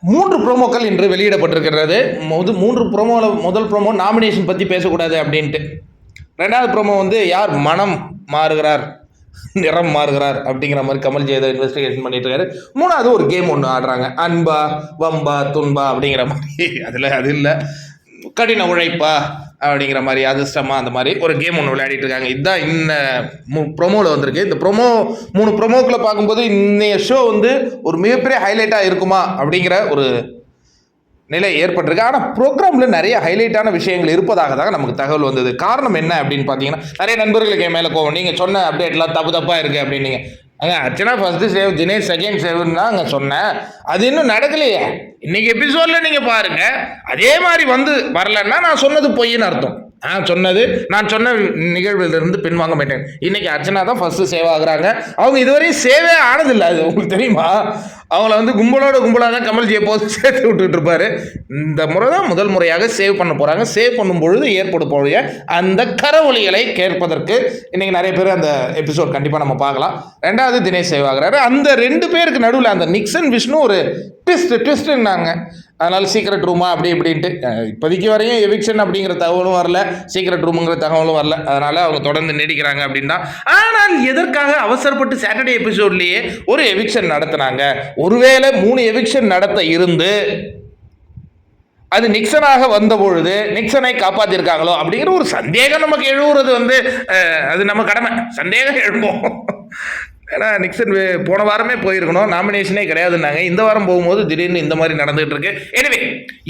3 ப்ரோமோக்கள் இன்று வெளியிடப்பட்டிருக்கிறது. முதல் ப்ரோமோ நாமினேஷன் பற்றி பேசக்கூடாது அப்படின்ட்டு. 2வது ப்ரோமோ வந்து யார் மனம் மாறுகிறார், நிறம் மாறுகிறார் அப்படிங்கிற மாதிரி கமல் ஜெயதேவ் இன்வெஸ்டிகேஷன் பண்ணிட்டு இருக்காரு. 3வது ஒரு கேம் ஒன்று ஆடுறாங்க, அன்பா வம்பா துன்பா அப்படிங்கிற மாதிரி. அது இல்லை, கடின உழைப்பா அப்படிங்கிற மாதிரி, அதிர்ஷ்டமா, அந்த மாதிரி ஒரு கேம் ஒன்று விளையாடிட்டு இருக்காங்க. இதுதான் இந்த ப்ரொமோவில் வந்திருக்கு. இந்த 3 ப்ரொமோக்களை பார்க்கும்போது இன்னைய ஷோ வந்து ஒரு மிகப்பெரிய ஹைலைட்டாக இருக்குமா அப்படிங்கிற ஒரு நிலை ஏற்பட்டிருக்கு. ஆனால் ப்ரோக்ராமில் நிறைய ஹைலைட்டான விஷயங்கள் இருப்பதாக தான் நமக்கு தகவல் வந்தது. காரணம் என்ன அப்படின்னு பார்த்தீங்கன்னா, நிறைய நண்பர்களுக்கு என் மேலே கோவம், நீங்கள் சொன்ன அப்டேட்லாம் தப்பாக இருக்குது அப்படின்னீங்க. அங்கே Archana first save, Dinesh second சேவ்னு தான் அங்கே சொன்னேன். அது இன்னும் நடக்கலையே. இன்னைக்கு எபிசோடில் நீங்கள் பாருங்கள், அதே மாதிரி வரலன்னா நான் சொன்னது பொய்ன்னு அர்த்தம். நான் சொன்ன நிகழ்விலிருந்து பின்வாங்க மாட்டேன். இன்னைக்கு அர்ச்சனா தான் ஃபர்ஸ்ட் சேவ் ஆகுறாங்க. அவங்க இதுவரையும் சேவே ஆனதில்லை. அது உங்களுக்கு தெரியுமா? அவங்கள கும்பலாக தான் கமல்ஜியை போது சேர்த்து விட்டுட்டு இருப்பாரு. இந்த முறை தான் முதல் முறையாக சேவ் பண்ண போகிறாங்க. சேவ் பண்ணும் பொழுது ஏற்படக்கூடிய அந்த கரவொலிகளை கேட்பதற்கு இன்னைக்கு நிறைய பேர் அந்த எபிசோட் கண்டிப்பாக நம்ம பார்க்கலாம். 2வது தினேஷ் சேவ் ஆகுறாரு. அந்த 2 பேருக்கு நடுவில் அந்த நிக்சன் விஷ்ணு ஒரு ட்விஸ்ட்னாங்க. அதனால் சீக்ரெட் ரூமா அப்படி இப்படின்ட்டு இப்போதைக்கு வரையும் எவிக்ஷன் அப்படிங்கிற தகவலும் வரல, சீக்ரெட் ரூமுங்கிற தகவலும் வரல. அதனால் அவங்க தொடர்ந்து நீடிக்கிறாங்க அப்படின்னா. ஆனால் எதற்காக அவசரப்பட்டு சாட்டர்டே எபிசோட்லேயே ஒரு எவிக்ஷன் நடத்தினாங்க? ஒருவேளை 3 எவிக்ஷன் நடத்த இருந்து அது நிக்சனாக வந்த பொழுது நிக்சனை காப்பாற்றிருக்காங்களோ அப்படிங்கிற ஒரு சந்தேகம் நமக்கு எழுவுறது அது நம்ம கடமை. சந்தேகம் எழுப்போம். ஏன்னா நிக்சன் போன வாரமே போயிருக்கணும், நாமினேஷனே கிடையாதுன்னாங்க. இந்த வாரம் போகும்போது திடீர்னு இந்த மாதிரி நடந்துகிட்டு இருக்கு. எனவே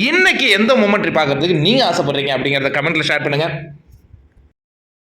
இன்னைக்கு எந்த மொமெண்ட்ரி பார்க்கறதுக்கு நீங்கள் ஆசைப்படுறீங்க அப்படிங்கிறத கமெண்ட்டில் ஷேர் பண்ணுங்கள்.